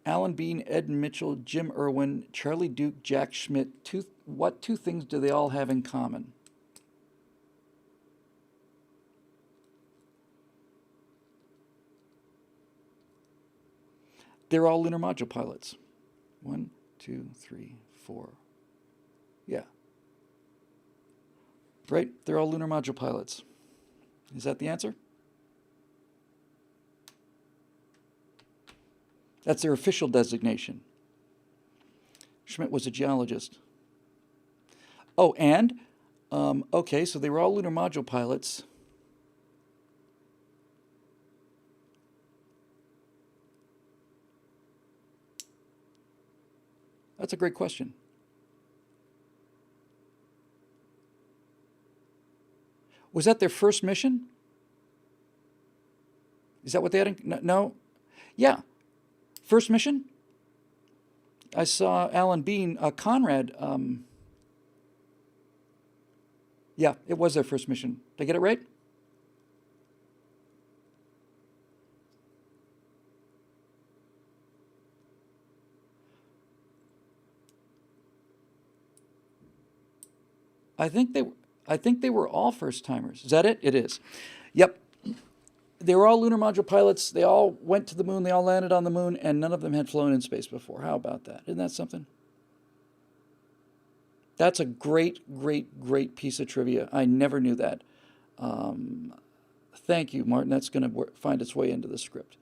Alan Bean, Ed Mitchell, Jim Irwin, Charlie Duke, Jack Schmidt. What two things do they all have in common? They're all lunar module pilots. 1, 2, 3, 4. Yeah. Right? They're all lunar module pilots. Is that the answer? That's their official designation. Schmidt was a geologist. Oh, and, okay, so they were all lunar module pilots. That's a great question. Was that their first mission? Is that what they had? No. Yeah. First mission? I saw Alan Bean, Conrad. Yeah, it was their first mission. Did I get it right? I think they were all first timers. Is that it? It is. Yep. They were all lunar module pilots. They all went to the moon. They all landed on the moon, and none of them had flown in space before. How about that? Isn't that something? That's a great, great, great piece of trivia. I never knew that. Thank you, Martin. That's going to find its way into the script.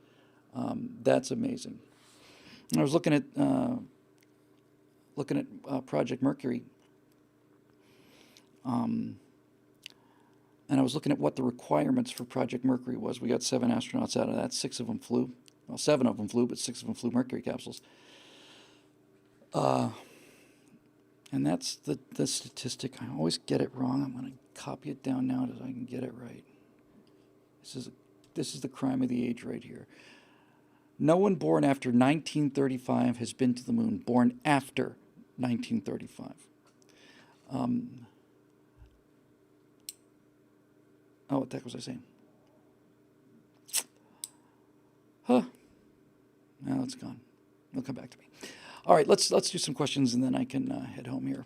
That's amazing. I was looking at Project Mercury, and I was looking at what the requirements for Project Mercury was. We got 7 astronauts out of that. 6 of them flew. Well, 7 of them flew, but 6 of them flew Mercury capsules. And that's the statistic. I always get it wrong. I'm going to copy it down now so I can get it right. This is the crime of the age right here. No one born after 1935 has been to the moon. Born after 1935. Oh, what the heck was I saying? Huh. Now it's gone. It'll come back to me. All right, let's do some questions and then I can head home here.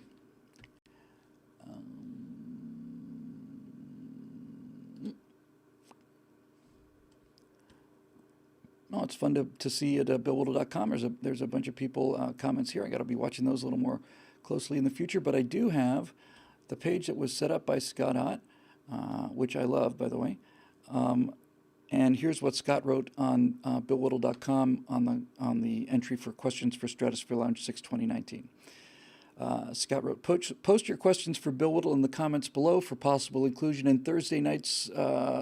Oh, it's fun to see at BillWhittle.com. There's a bunch of people comments here. I got to be watching those a little more closely in the future. But I do have the page that was set up by Scott Ott, which I love, by the way. And here's what Scott wrote on BillWhittle.com on the entry for questions for Stratosphere Lounge 6 2019. Scott wrote, post your questions for Bill Whittle in the comments below for possible inclusion in Thursday night's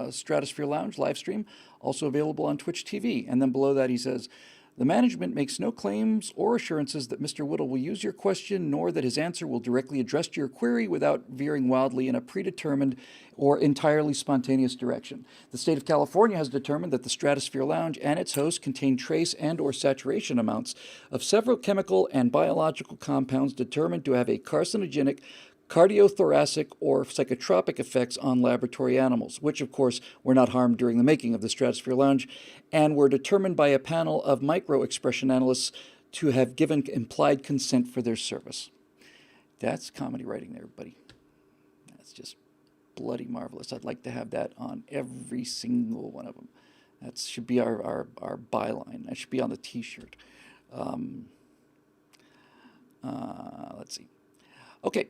Stratosphere Lounge live stream, also available on Twitch TV. And then below that he says, the management makes no claims or assurances that Mr. Whittle will use your question, nor that his answer will directly address your query without veering wildly in a predetermined or entirely spontaneous direction. The state of California has determined that the Stratosphere Lounge and its hosts contain trace and or saturation amounts of several chemical and biological compounds determined to have a carcinogenic, cardiothoracic, or psychotropic effects on laboratory animals, which, of course, were not harmed during the making of the Stratosphere Lounge, and were determined by a panel of micro-expression analysts to have given implied consent for their service. That's comedy writing there, buddy. That's just bloody marvelous. I'd like to have that on every single one of them. That should be our byline. That should be on the T-shirt. Let's see. Okay,